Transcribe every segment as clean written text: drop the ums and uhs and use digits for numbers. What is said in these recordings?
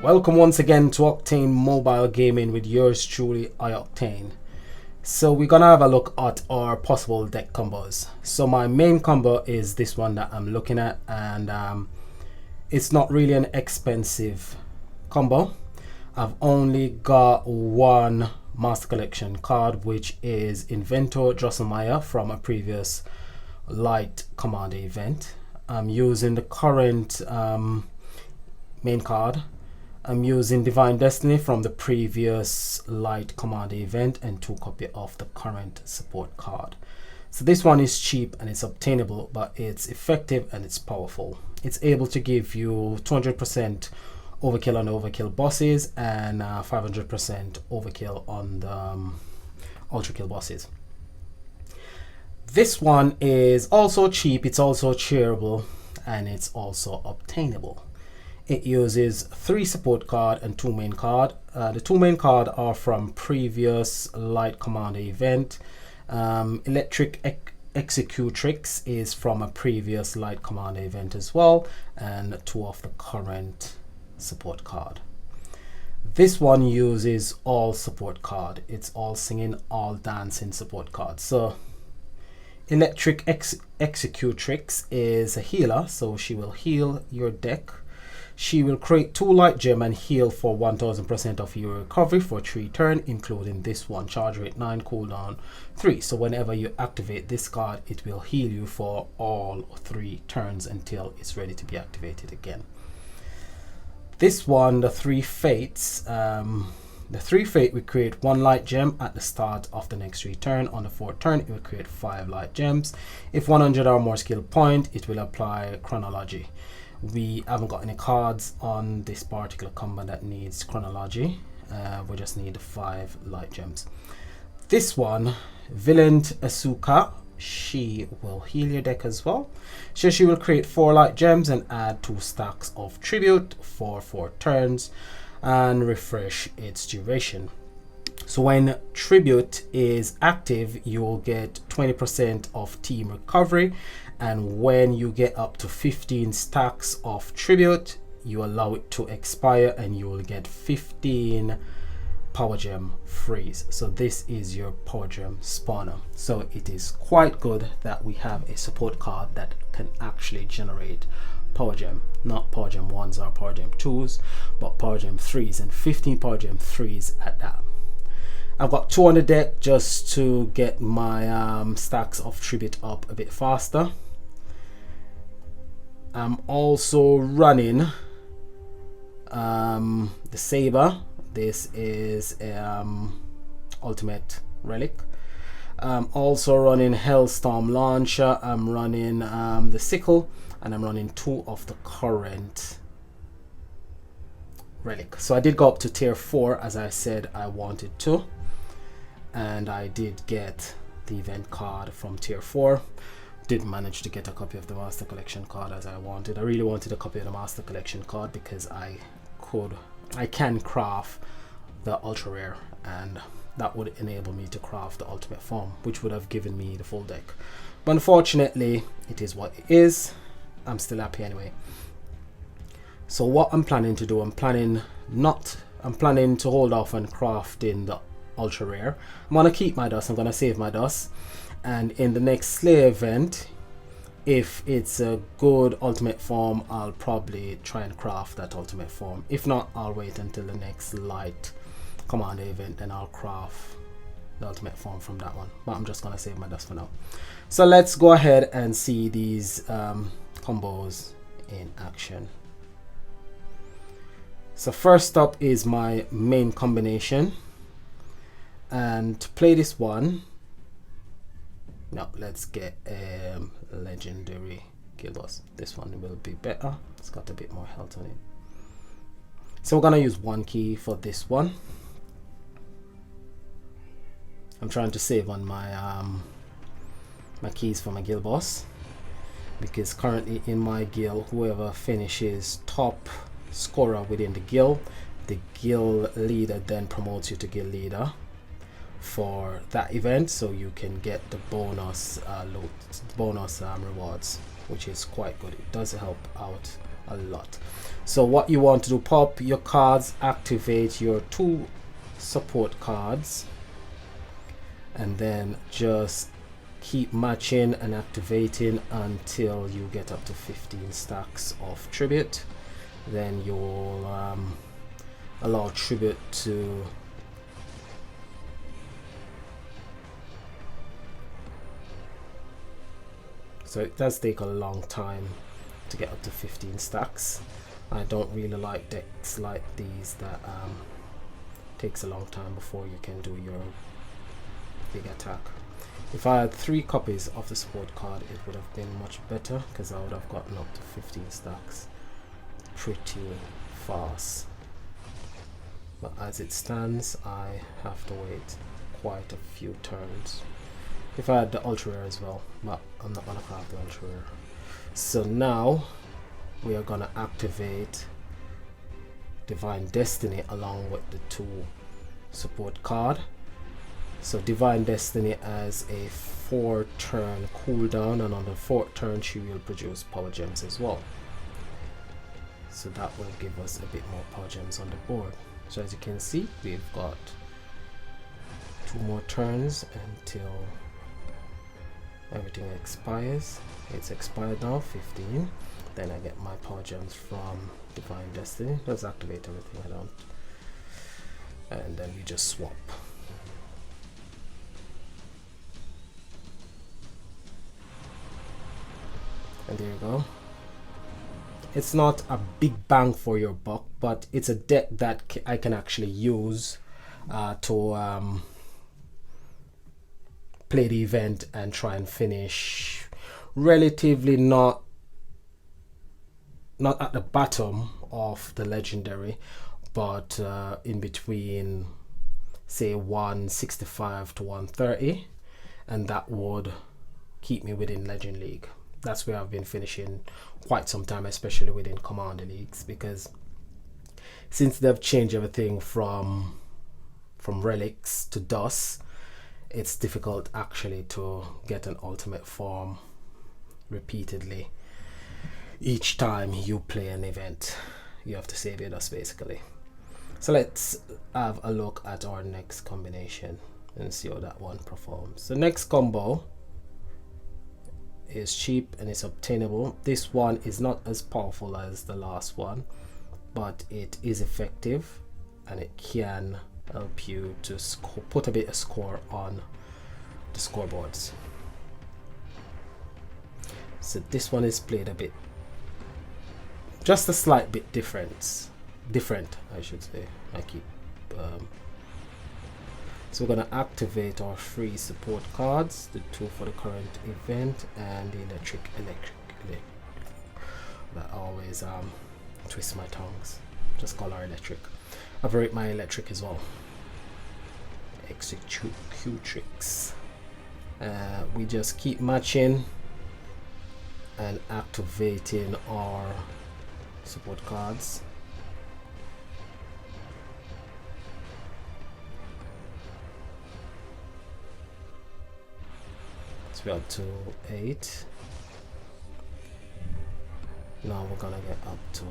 Welcome once again to Octane Mobile Gaming with yours truly, iOctane. So we're gonna have a look at our possible deck combos. So my main combo is this one that I'm looking at, and it's not really an expensive combo. I've only got one Master Collection card, which is Inventor Drosselmeyer from a previous Light Commander event. I'm using the current main card. I'm using Divine Destiny from the previous Light Commander event and 2 copies of the current support card. So this one is cheap and it's obtainable, but it's effective and it's powerful. It's able to give you 200% overkill on the overkill bosses and 500% overkill on the ultra kill bosses. This one is also cheap, it's also shareable, and it's also obtainable. It uses 3 support card and 2 main card. The 2 main card are from previous Light Commander event. Electric Executrix is from a previous Light Commander event as well, and 2 of the current support card. This one uses all support card. It's all singing, all dancing support card. So Electric Executrix is a healer, so she will heal your deck. She will create 2 light gem and heal for 1000% of your recovery for 3 turns, including this one. Charge rate 9, cooldown 3. So whenever you activate this card, it will heal you for all 3 turns until it's ready to be activated again. This one, the 3 fates. The 3 fate will create 1 light gem at the start of the next 3 turns. On the 4th turn, it will create 5 light gems. If 100 or more skill point, it will apply chronology. We haven't got any cards on this particular combo that needs chronology. We just need 5 light gems. This one, Villain Asuka, she will heal your deck as well. So she will create 4 light gems and add 2 stacks of tribute for 4 turns and refresh its duration. So when tribute is active, you will get 20% of team recovery, and when you get up to 15 stacks of tribute, you allow it to expire and you will get 15 power gem freeze. So this is your power gem spawner. So it is quite good that we have a support card that can actually generate power gem, not power gem 1s or power gem 2s, but power gem 3s, and 15 power gem 3s at that. I've got 2 on the deck just to get my stacks of tribute up a bit faster. I'm also running the saber. This is ultimate relic. I'm also running Hellstorm launcher. I'm running the sickle, and I'm running 2 of the current relic. So I did go up to tier 4 as I said I wanted to, and I did get the event card from tier 4. Did manage to get a copy of the Master Collection card as I wanted. I really wanted a copy of the Master Collection card because I can craft the ultra rare, and that would enable me to craft the ultimate form, which would have given me the full deck. But unfortunately, it is what it is. I'm still happy anyway. So what I'm planning to do, I'm planning to hold off on crafting the ultra rare. I'm gonna keep my dust. I'm gonna save my dust, and in the next Slayer event, if it's a good ultimate form, I'll probably try and craft that ultimate form. If not, I'll wait until the next Light Commander event and I'll craft the ultimate form from that one. But I'm just gonna save my dust for now. So let's go ahead and see these combos in action. So first up is my main combination, and to play this one, now let's get a legendary guild boss. This one will be better. It's got a bit more health on it. So we're gonna use 1 key for this one. I'm trying to save on my my keys for my guild boss, because currently in my guild, whoever finishes top scorer within the guild leader then promotes you to guild leader for that event, so you can get the bonus rewards, which is quite good. It does help out a lot. So what you want to do, pop your cards, activate your 2 support cards, and then just keep matching and activating until you get up to 15 stacks of tribute. Then you'll allow tribute to so it does take a long time to get up to 15 stacks. I don't really like decks like these that takes a long time before you can do your big attack. If I had 3 copies of the support card, it would have been much better, because I would have gotten up to 15 stacks pretty fast. But as it stands, I have to wait quite a few turns. If I had the ultra rare as well, but I'm not gonna craft the ultra rare. So now we are gonna activate Divine Destiny along with the 2 support card. So Divine Destiny has a 4-turn cooldown, and on the 4th turn she will produce power gems as well. So that will give us a bit more power gems on the board. So as you can see, we've got 2 more turns until everything expires. It's expired now, 15. Then I get my power gems from Divine Destiny. Let's activate everything I don't. And then we just swap. And there you go. It's not a big bang for your buck, but it's a deck that I can actually use to play the event and try and finish relatively not at the bottom of the legendary, but in between, say, 165 to 130, and that would keep me within Legend League. That's where I've been finishing quite some time, especially within Commander Leagues, because since they've changed everything from relics to DOS, it's difficult actually to get an ultimate form repeatedly. Each time you play an event, you have to save your dust basically. So let's have a look at our next combination and see how that one performs. The next combo is cheap and it's obtainable. This one is not as powerful as the last one, but it is effective and it can help you to put a bit of score on the scoreboards. So this one is played a bit, just a slight bit different I should say. I keep so we're going to activate our 3 support cards, the 2 for the current event and the electric. That always twist my tongues. Just call our electric. I've rate my electric as well. Execute Q-Tricks. We just keep matching and activating our support cards. So we're up to 8. Now we're gonna get up to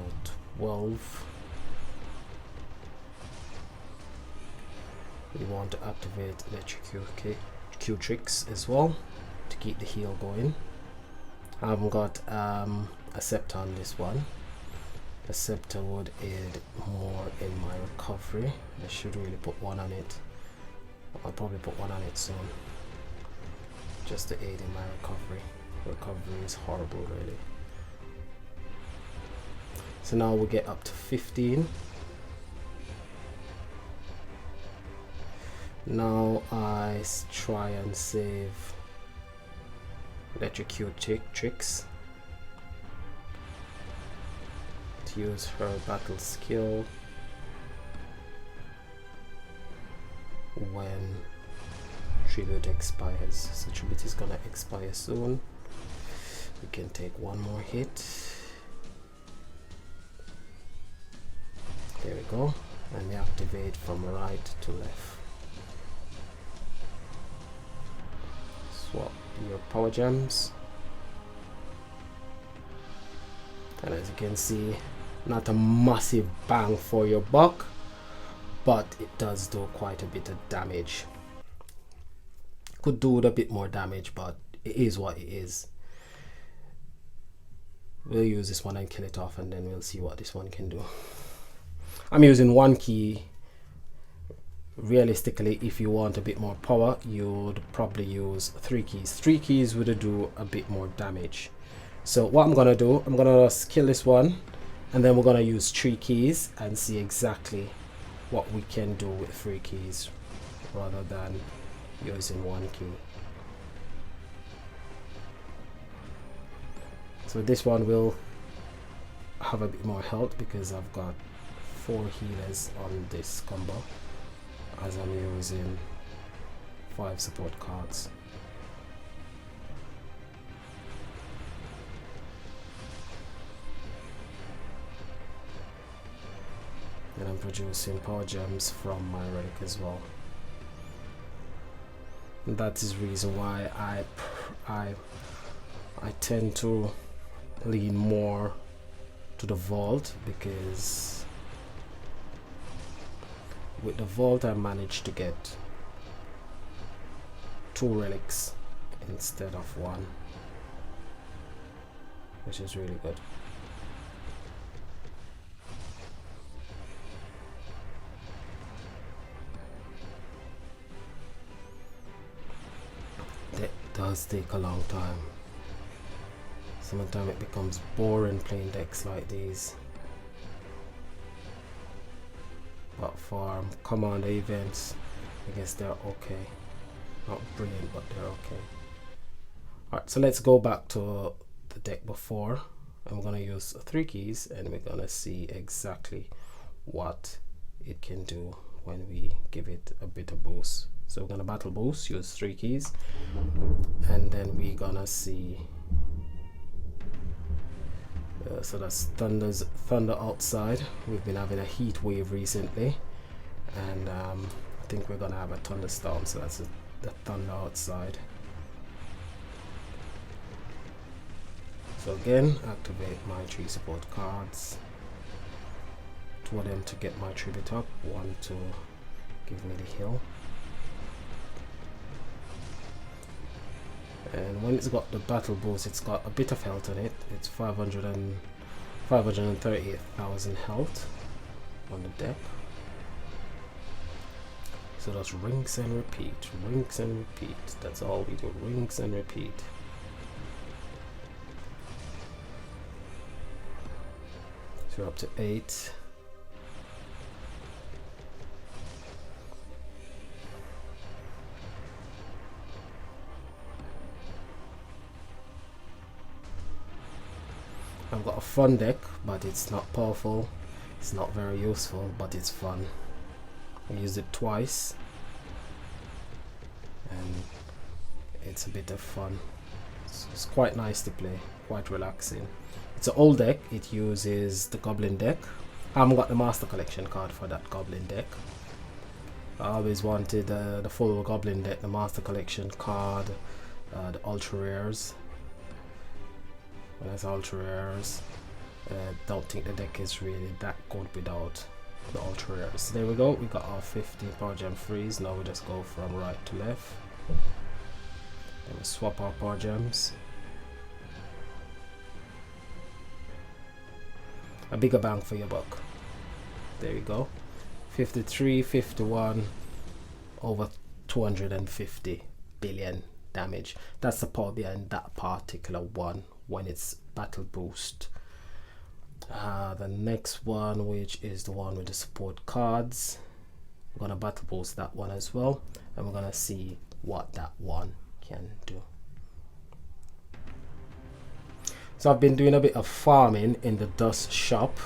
12. We want to activate electric Q-Tricks as well to keep the heal going. I haven't got a scepter on this one. A scepter would aid more in my recovery. I should really put one on it. I'll probably put one on it soon, just to aid in my recovery. Recovery is horrible really. So now we get up to 15. Now I try and save electrocute tricks to use her battle skill when tribute expires. So tribute is gonna expire soon. We can take one more hit. There we go, and we activate from right to left. Swap your power gems. And as you can see, not a massive bang for your buck, but it does do quite a bit of damage. Could do with a bit more damage, but it is what it is. We'll use this one and kill it off, and then we'll see what this one can do. I'm using one key. Realistically, if you want a bit more power, you'd probably use 3 keys. 3 keys would do a bit more damage. So what I'm gonna do, I'm gonna kill this one, and then we're gonna use 3 keys and see exactly what we can do with 3 keys rather than using 1 key. So this one will have a bit more health because I've got 4 healers on this combo, as I'm using 5 support cards. And I'm producing power gems from my relic as well. And that is the reason why I tend to lean more to the vault, because with the vault I managed to get 2 relics instead of 1, which is really good. That does take a long time. Sometimes it becomes boring playing decks like these, but for commander events, I guess they're okay. Not brilliant, but they're okay. Alright, so let's go back to the deck before. I'm gonna use 3 keys, and we're gonna see exactly what it can do when we give it a bit of boost. So we're gonna battle boost, use 3 keys, and then we're gonna see. So that's thunder outside. We've been having a heat wave recently, and I think we're gonna have a thunderstorm. So that's the thunder outside. So again, activate my 3 support cards. 2 of them to get my tribute up, 1 to give me the heal. And when it's got the battle boost, it's got a bit of health on it. It's 538,000 health on the deck. So that's rinse and repeat, rinse and repeat. That's all we do, rinse and repeat. So we're up to 8. I've got a fun deck, but it's not powerful, it's not very useful, but it's fun. I used it twice, and it's a bit of fun. It's quite nice to play, quite relaxing. It's an old deck. It uses the Goblin deck. I haven't got the Master Collection card for that Goblin deck. I always wanted the full Goblin deck, the Master Collection card, the Ultra Rares. When I say Ultra Rares, don't think the deck is really that good without the Ultra Rares. There we go, we got our 50 Power Gem freeze. Now we just go from right to left. Then we swap our Power Gems. A bigger bang for your buck. There you go. 53, 51, over 250 billion damage. That's the power behind that particular one when it's battle boost. The next one, which is the one with the support cards, we're gonna battle boost that one as well, and we're gonna see what that one can do. So I've been doing a bit of farming in the dust shop.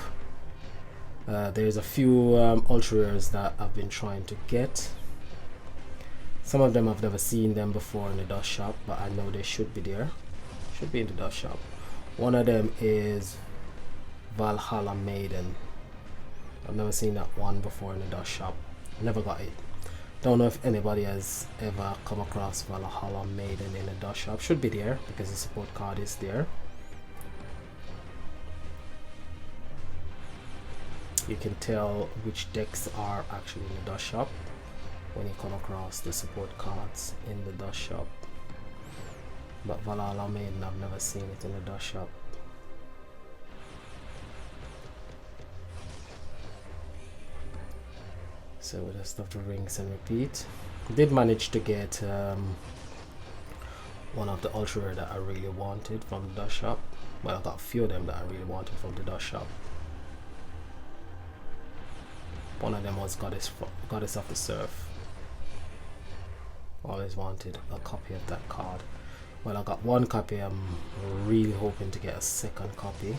There's a few ultra rares that I've been trying to get. Some of them I've never seen them before in the dust shop, but I know they should be there. Should be in the dust shop. One of them is Valhalla Maiden. I've never seen that one before in the dust shop. Never got it. Don't know if anybody has ever come across Valhalla Maiden in the dust shop. Should be there because the support card is there. You can tell which decks are actually in the dust shop when you come across the support cards in the dust shop. But Valhalla Maiden, I've never seen it in the dust shop. So we just have to rinse and repeat. Did manage to get one of the ultra rare that I really wanted from the dust shop. Well, I got a few of them that I really wanted from the dust shop. One of them was Goddess of the Surf. Always wanted a copy of that card. Well, I got one copy. I'm really hoping to get a second copy.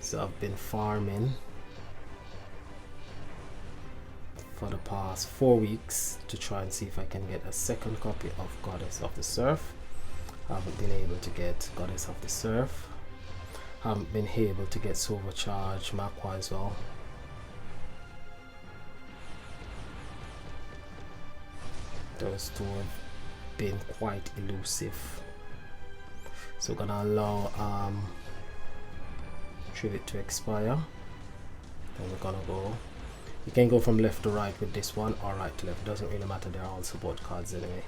So I've been farming for the past 4 weeks to try and see if I can get a second copy of Goddess of the Surf. I haven't been able to get Goddess of the Surf. Haven't been able to get Silvercharge Makwa as well. Those two have been quite elusive. So we're gonna allow Tribute to expire. Then we're gonna go. You can go from left to right with this one or right to left. Doesn't really matter. They're all support cards anyway.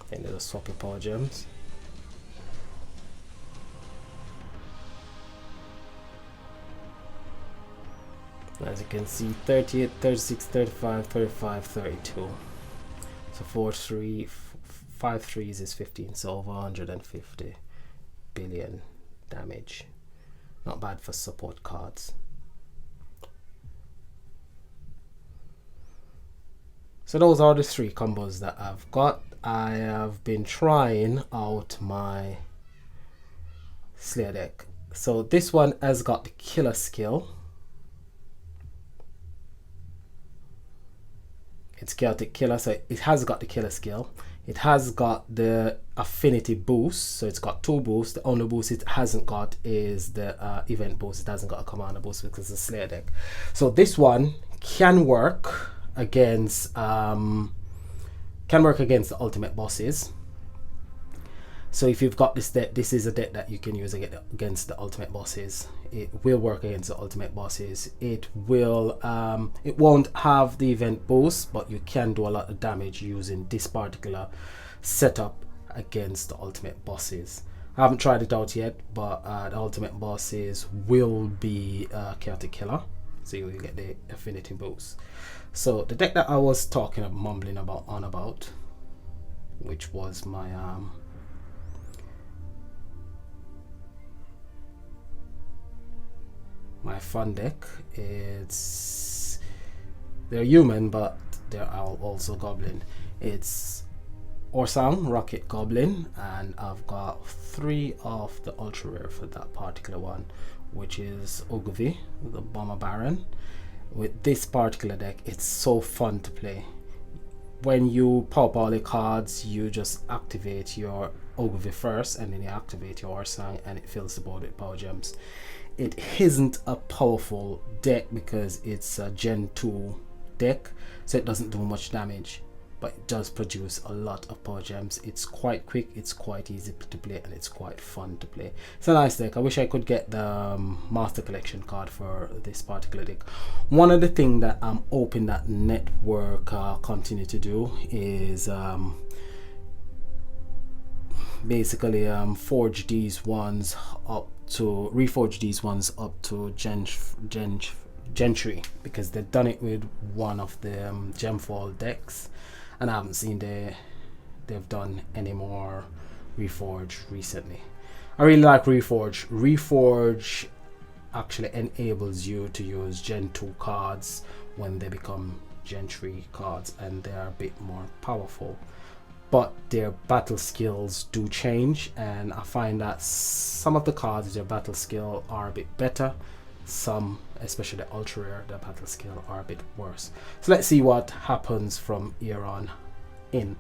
Then there's a swap your power gems. As you can see, 38, 36, 35, 35, 32. So 5 threes is 15, so over 150 billion damage. Not bad for support cards. So those are the 3 combos that I've got. I have been trying out my Slayer deck. So this one has got the killer skill. It's chaotic killer, so it has got the killer skill. It has got the affinity boost, so it's got 2 boosts. The only boost it hasn't got is the event boost. It hasn't got a commander boost because it's a Slayer deck. So this one can work against the ultimate bosses. So if you've got this deck, this is a deck that you can use against the ultimate bosses. It will work against the ultimate bosses. It will it won't have the event boost, but you can do a lot of damage using this particular setup against the ultimate bosses. I haven't tried it out yet, but the ultimate bosses will be chaotic killer, so you will get the affinity boost. So the deck that I was mumbling about, which was my my fun deck, they're human but they're also goblin. It's Orsang, Rocket Goblin, and I've got 3 of the ultra rare for that particular one, which is Ogilvy, the Bomber Baron. With this particular deck, it's so fun to play. When you pop all the cards, you just activate your Ogilvy first, and then you activate your Orsang, and it fills the board with power gems. It isn't a powerful deck because it's a Gen 2 deck, so it doesn't do much damage, but it does produce a lot of power gems. It's quite quick, it's quite easy to play, and it's quite fun to play. It's a nice deck. I wish I could get the Master Collection card for this particular deck. One of the things that I'm hoping that Network continue to do is basically reforge these ones up to Gentry, because they've done it with one of the Gemfall decks, and I haven't seen they've done any more Reforge recently. I really like Reforge. Reforge actually enables you to use Gen 2 cards when they become Gen 3 cards, and they are a bit more powerful. But their battle skills do change, and I find that some of the cards, their battle skill are a bit better. Some, especially the ultra rare, the battle skill are a bit worse. So let's see what happens from here on in.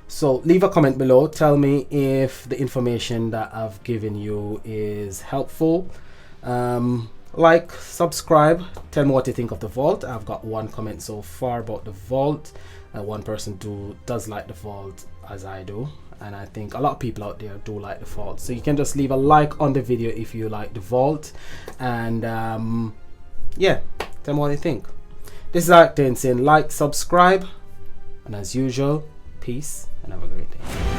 So leave a comment below. Tell me if the information that I've given you is helpful. Like, subscribe, tell me what you think of the vault. I've got 1 comment so far about the vault. One person does like the vault as I do, and I think a lot of people out there do like the vault. So you can just leave a like on the video if you like the vault, and yeah, tell me what you think. This is Octane saying like, subscribe, and as usual, peace and have a great day.